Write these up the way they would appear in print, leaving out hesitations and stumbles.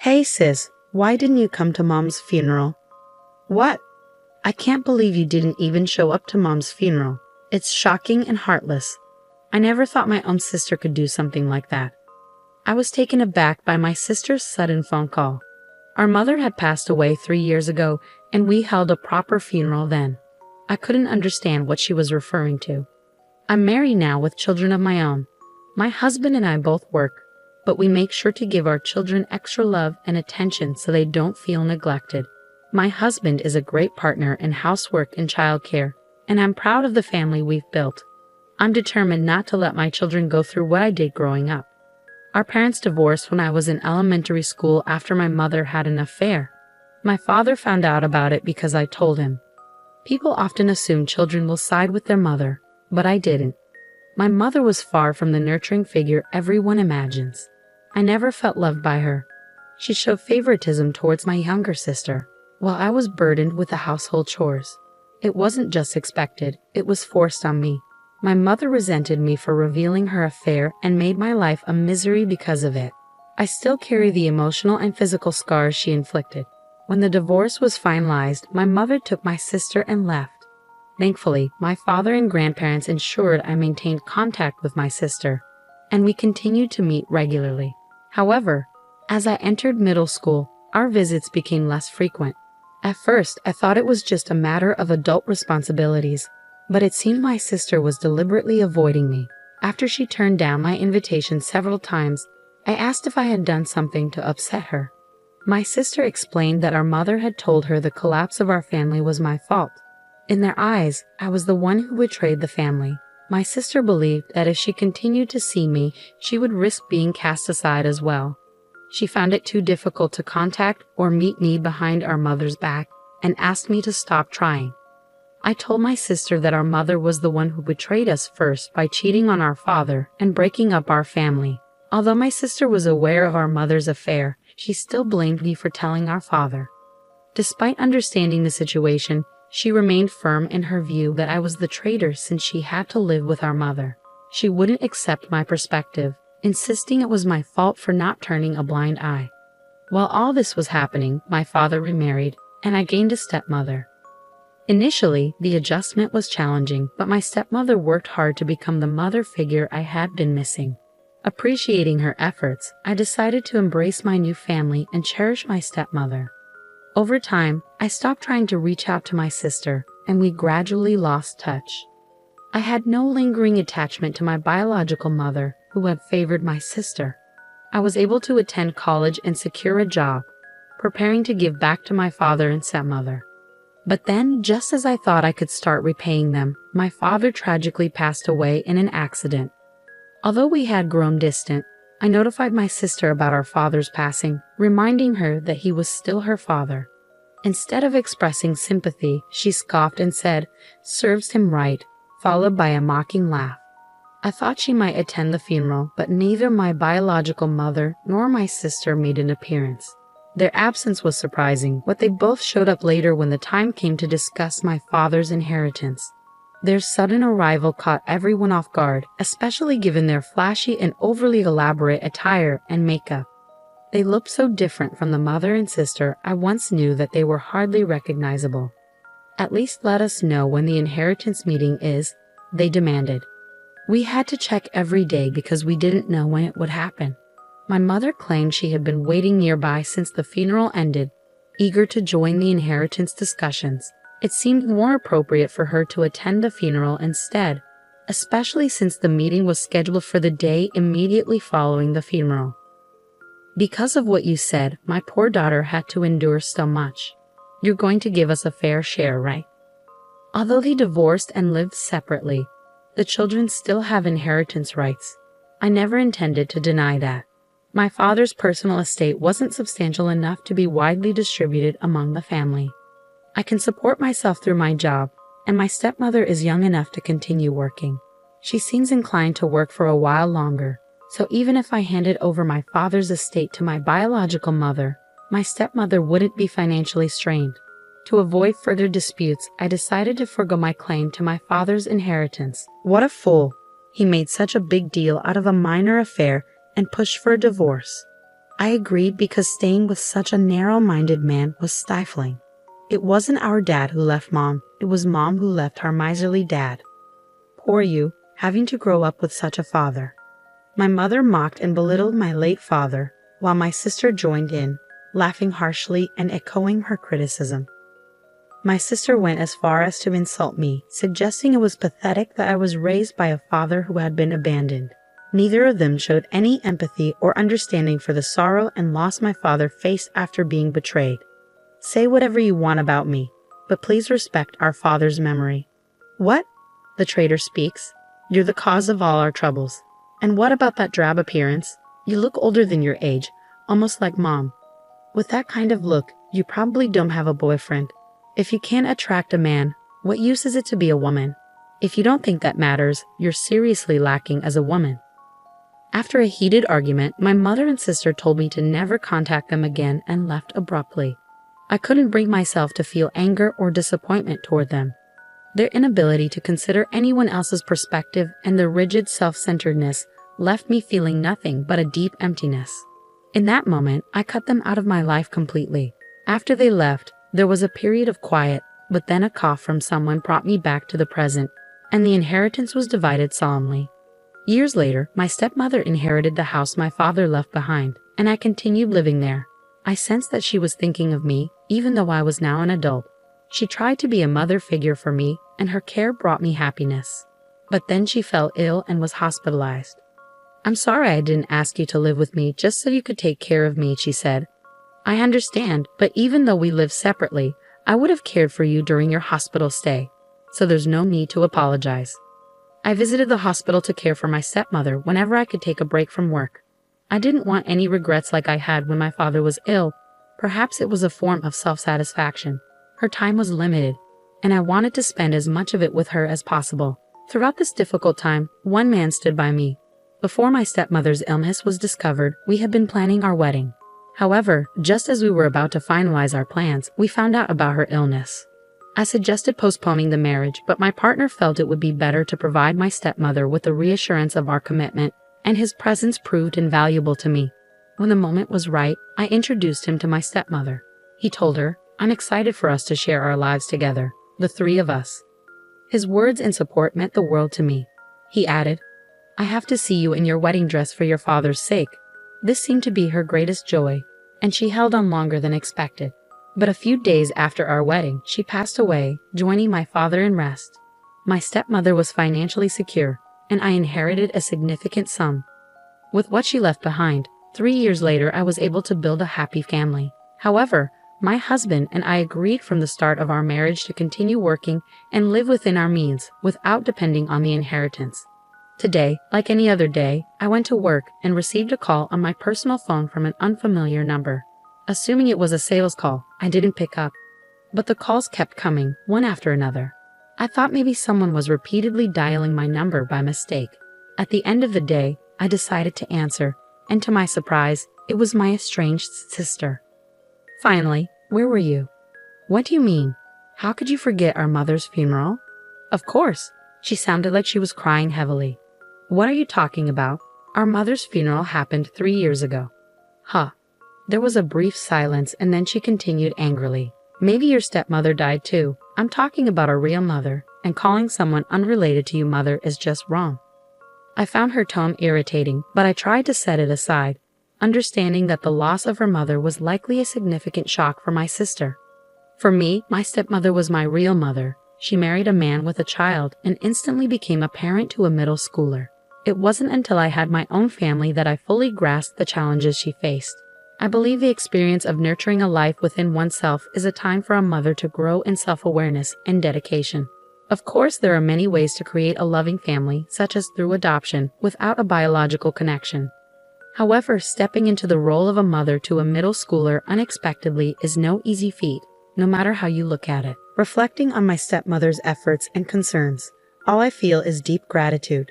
Hey sis, why didn't you come to Mom's funeral? What? I can't believe you didn't even show up to Mom's funeral. It's shocking and heartless. I never thought my own sister could do something like that. I was taken aback by my sister's sudden phone call. Our mother had passed away 3 years ago, and we held a proper funeral then. I couldn't understand what she was referring to. I'm married now with children of my own. My husband and I both work, but we make sure to give our children extra love and attention so they don't feel neglected. My husband is a great partner in housework and childcare, and I'm proud of the family we've built. I'm determined not to let my children go through what I did growing up. Our parents divorced when I was in elementary school after my mother had an affair. My father found out about it because I told him. People often assume children will side with their mother, but I didn't. My mother was far from the nurturing figure everyone imagines. I never felt loved by her. She showed favoritism towards my younger sister, while I was burdened with the household chores. It wasn't just expected, it was forced on me. My mother resented me for revealing her affair and made my life a misery because of it. I still carry the emotional and physical scars she inflicted. When the divorce was finalized, my mother took my sister and left. Thankfully, my father and grandparents ensured I maintained contact with my sister, and we continued to meet regularly. However, as I entered middle school, our visits became less frequent. At first, I thought it was just a matter of adult responsibilities, but it seemed my sister was deliberately avoiding me. After she turned down my invitation several times, I asked if I had done something to upset her. My sister explained that our mother had told her the collapse of our family was my fault. In their eyes, I was the one who betrayed the family. My sister believed that if she continued to see me, she would risk being cast aside as well. She found it too difficult to contact or meet me behind our mother's back and asked me to stop trying. I told my sister that our mother was the one who betrayed us first by cheating on our father and breaking up our family. Although my sister was aware of our mother's affair, she still blamed me for telling our father. Despite understanding the situation, she remained firm in her view that I was the traitor since she had to live with our mother. She wouldn't accept my perspective, insisting it was my fault for not turning a blind eye. While all this was happening, my father remarried, and I gained a stepmother. Initially, the adjustment was challenging, but my stepmother worked hard to become the mother figure I had been missing. Appreciating her efforts, I decided to embrace my new family and cherish my stepmother. Over time, I stopped trying to reach out to my sister, and we gradually lost touch. I had no lingering attachment to my biological mother, who had favored my sister. I was able to attend college and secure a job, preparing to give back to my father and stepmother. But then, just as I thought I could start repaying them, my father tragically passed away in an accident. Although we had grown distant, I notified my sister about our father's passing, reminding her that he was still her father. Instead of expressing sympathy, she scoffed and said, "Serves him right," followed by a mocking laugh. I thought she might attend the funeral, but neither my biological mother nor my sister made an appearance. Their absence was surprising, but they both showed up later when the time came to discuss my father's inheritance. Their sudden arrival caught everyone off guard, especially given their flashy and overly elaborate attire and makeup. They looked so different from the mother and sister I once knew that they were hardly recognizable. "At least let us know when the inheritance meeting is," they demanded. We had to check every day because we didn't know when it would happen. My mother claimed she had been waiting nearby since the funeral ended, eager to join the inheritance discussions. It seemed more appropriate for her to attend the funeral instead, especially since the meeting was scheduled for the day immediately following the funeral. "Because of what you said, my poor daughter had to endure so much. You're going to give us a fair share, right?" Although they divorced and lived separately, the children still have inheritance rights. I never intended to deny that. My father's personal estate wasn't substantial enough to be widely distributed among the family. I can support myself through my job, and my stepmother is young enough to continue working. She seems inclined to work for a while longer, so even if I handed over my father's estate to my biological mother, my stepmother wouldn't be financially strained. To avoid further disputes, I decided to forgo my claim to my father's inheritance. What a fool! He made such a big deal out of a minor affair and pushed for a divorce. I agreed because staying with such a narrow-minded man was stifling. It wasn't our dad who left Mom, it was Mom who left our miserly dad. Poor you, having to grow up with such a father. My mother mocked and belittled my late father, while my sister joined in, laughing harshly and echoing her criticism. My sister went as far as to insult me, suggesting it was pathetic that I was raised by a father who had been abandoned. Neither of them showed any empathy or understanding for the sorrow and loss my father faced after being betrayed. Say whatever you want about me, but please respect our father's memory. What? The traitor speaks. You're the cause of all our troubles. And what about that drab appearance? You look older than your age, almost like Mom. With that kind of look, you probably don't have a boyfriend. If you can't attract a man, what use is it to be a woman? If you don't think that matters, you're seriously lacking as a woman. After a heated argument, my mother and sister told me to never contact them again and left abruptly. I couldn't bring myself to feel anger or disappointment toward them. Their inability to consider anyone else's perspective and their rigid self-centeredness left me feeling nothing but a deep emptiness. In that moment, I cut them out of my life completely. After they left, there was a period of quiet, but then a cough from someone brought me back to the present, and the inheritance was divided solemnly. Years later, my stepmother inherited the house my father left behind, and I continued living there. I sensed that she was thinking of me, even though I was now an adult. She tried to be a mother figure for me, and her care brought me happiness. But then she fell ill and was hospitalized. I'm sorry I didn't ask you to live with me just so you could take care of me, she said. I understand, but even though we live separately, I would have cared for you during your hospital stay, so there's no need to apologize. I visited the hospital to care for my stepmother whenever I could take a break from work. I didn't want any regrets like I had when my father was ill. Perhaps it was a form of self-satisfaction. Her time was limited, and I wanted to spend as much of it with her as possible. Throughout this difficult time, one man stood by me. Before my stepmother's illness was discovered, we had been planning our wedding. However, just as we were about to finalize our plans, we found out about her illness. I suggested postponing the marriage, but my partner felt it would be better to provide my stepmother with the reassurance of our commitment, and his presence proved invaluable to me. When the moment was right, I introduced him to my stepmother. He told her, I'm excited for us to share our lives together, the three of us. His words and support meant the world to me. He added, I have to see you in your wedding dress for your father's sake. This seemed to be her greatest joy, and she held on longer than expected. But a few days after our wedding, she passed away, joining my father in rest. My stepmother was financially secure, and I inherited a significant sum. With what she left behind, 3 years later I was able to build a happy family. However, my husband and I agreed from the start of our marriage to continue working and live within our means without depending on the inheritance. Today, like any other day, I went to work and received a call on my personal phone from an unfamiliar number. Assuming it was a sales call, I didn't pick up. But the calls kept coming, one after another. I thought maybe someone was repeatedly dialing my number by mistake. At the end of the day, I decided to answer, and to my surprise, it was my estranged sister. Finally, where were you? What do you mean? How could you forget our mother's funeral? Of course. She sounded like she was crying heavily. What are you talking about? Our mother's funeral happened 3 years ago. Huh. There was a brief silence, and then she continued angrily. Maybe your stepmother died too. I'm talking about a real mother, and calling someone unrelated to you mother is just wrong. I found her tone irritating, but I tried to set it aside, understanding that the loss of her mother was likely a significant shock for my sister. For me, my stepmother was my real mother. She married a man with a child and instantly became a parent to a middle schooler. It wasn't until I had my own family that I fully grasped the challenges she faced. I believe the experience of nurturing a life within oneself is a time for a mother to grow in self-awareness and dedication. Of course, there are many ways to create a loving family, such as through adoption, without a biological connection. However, stepping into the role of a mother to a middle schooler unexpectedly is no easy feat, no matter how you look at it. Reflecting on my stepmother's efforts and concerns, all I feel is deep gratitude.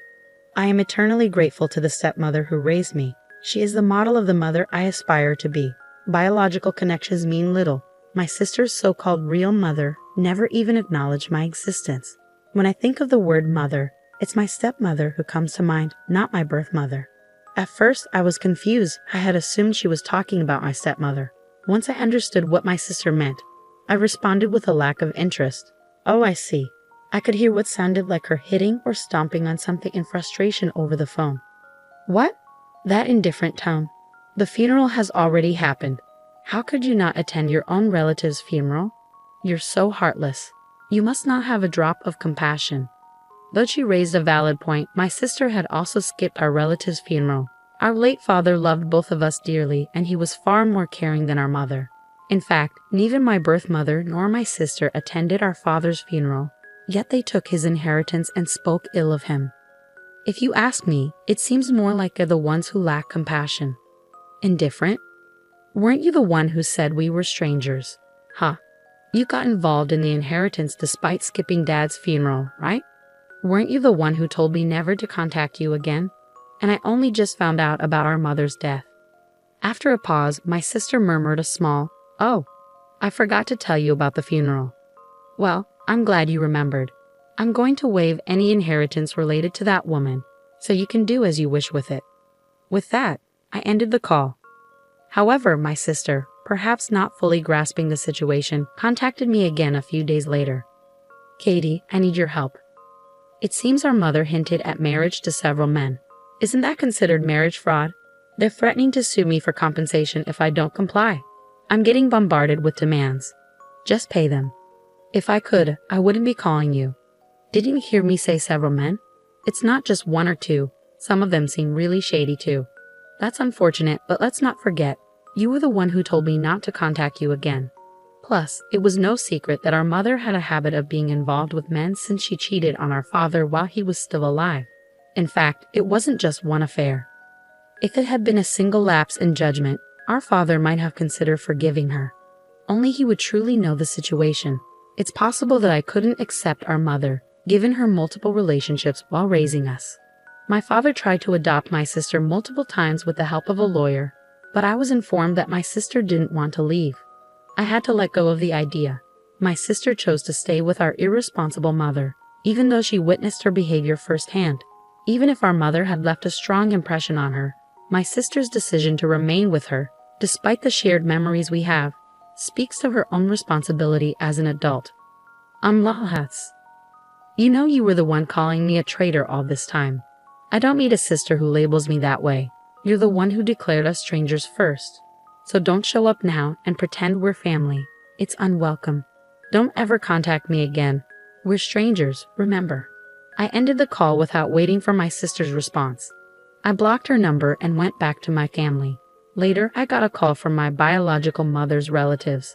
I am eternally grateful to the stepmother who raised me. She is the model of the mother I aspire to be. Biological connections mean little. My sister's so-called real mother never even acknowledged my existence. When I think of the word mother, it's my stepmother who comes to mind, not my birth mother. At first, I was confused. I had assumed she was talking about my stepmother. Once I understood what my sister meant, I responded with a lack of interest. Oh, I see. I could hear what sounded like her hitting or stomping on something in frustration over the phone. What? That indifferent tone. The funeral has already happened. How could you not attend your own relative's funeral? You're so heartless. You must not have a drop of compassion. Though she raised a valid point, my sister had also skipped our relative's funeral. Our late father loved both of us dearly, and he was far more caring than our mother. In fact, neither my birth mother nor my sister attended our father's funeral, yet they took his inheritance and spoke ill of him. If you ask me, it seems more like they're the ones who lack compassion. Indifferent? Weren't you the one who said we were strangers? Huh. You got involved in the inheritance despite skipping Dad's funeral, right? Weren't you the one who told me never to contact you again? And I only just found out about our mother's death. After a pause, my sister murmured a small, "Oh, I forgot to tell you about the funeral." Well, I'm glad you remembered. I'm going to waive any inheritance related to that woman, so you can do as you wish with it. With that, I ended the call. However, my sister, perhaps not fully grasping the situation, contacted me again a few days later. "Katie, I need your help. It seems our mother hinted at marriage to several men. Isn't that considered marriage fraud? They're threatening to sue me for compensation if I don't comply. I'm getting bombarded with demands. Just pay them. If I could, I wouldn't be calling you. Didn't you hear me say several men? It's not just one or two. Some of them seem really shady too. That's unfortunate, but let's not forget, you were the one who told me not to contact you again. Plus, it was no secret that our mother had a habit of being involved with men since she cheated on our father while he was still alive. In fact, it wasn't just one affair. If it had been a single lapse in judgment, our father might have considered forgiving her. Only he would truly know the situation. It's possible that I couldn't accept our mother, given her multiple relationships while raising us. My father tried to adopt my sister multiple times with the help of a lawyer, but I was informed that my sister didn't want to leave. I had to let go of the idea. My sister chose to stay with our irresponsible mother, even though she witnessed her behavior firsthand. Even if our mother had left a strong impression on her, my sister's decision to remain with her, despite the shared memories we have, speaks to her own responsibility as an adult. Lahats. You know you were the one calling me a traitor all this time. I don't need a sister who labels me that way. You're the one who declared us strangers first. So don't show up now and pretend we're family. It's unwelcome. Don't ever contact me again. We're strangers, remember. I ended the call without waiting for my sister's response. I blocked her number and went back to my family. Later, I got a call from my biological mother's relatives.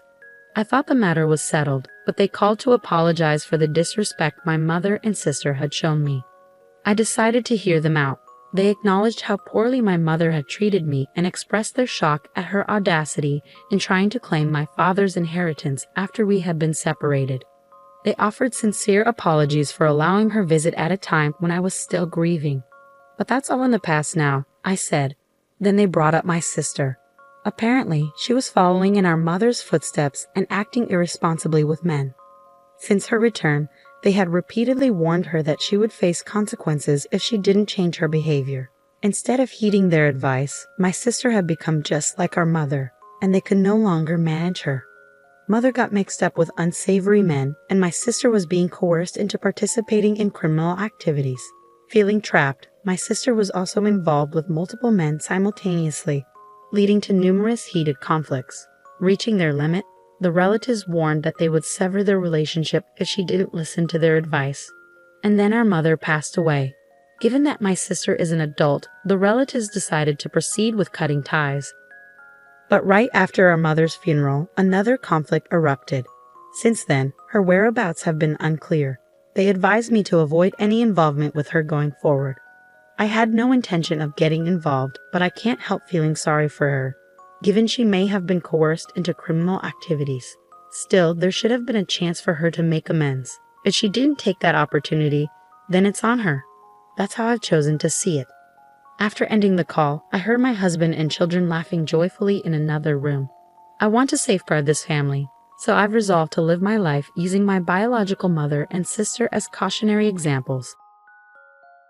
I thought the matter was settled, but they called to apologize for the disrespect my mother and sister had shown me. I decided to hear them out. They acknowledged how poorly my mother had treated me and expressed their shock at her audacity in trying to claim my father's inheritance after we had been separated. They offered sincere apologies for allowing her visit at a time when I was still grieving. But that's all in the past now, I said. Then they brought up my sister. Apparently, she was following in our mother's footsteps and acting irresponsibly with men. Since her return, they had repeatedly warned her that she would face consequences if she didn't change her behavior. Instead of heeding their advice, my sister had become just like our mother, and they could no longer manage her. Mother got mixed up with unsavory men, and my sister was being coerced into participating in criminal activities. Feeling trapped, my sister was also involved with multiple men simultaneously, leading to numerous heated conflicts. Reaching their limit, the relatives warned that they would sever their relationship if she didn't listen to their advice. And then our mother passed away. Given that my sister is an adult, the relatives decided to proceed with cutting ties. But right after our mother's funeral, another conflict erupted. Since then, her whereabouts have been unclear. They advised me to avoid any involvement with her going forward. I had no intention of getting involved, but I can't help feeling sorry for her, given she may have been coerced into criminal activities. Still, there should have been a chance for her to make amends. If she didn't take that opportunity, then it's on her. That's how I've chosen to see it. After ending the call, I heard my husband and children laughing joyfully in another room. I want to safeguard this family, so I've resolved to live my life using my biological mother and sister as cautionary examples.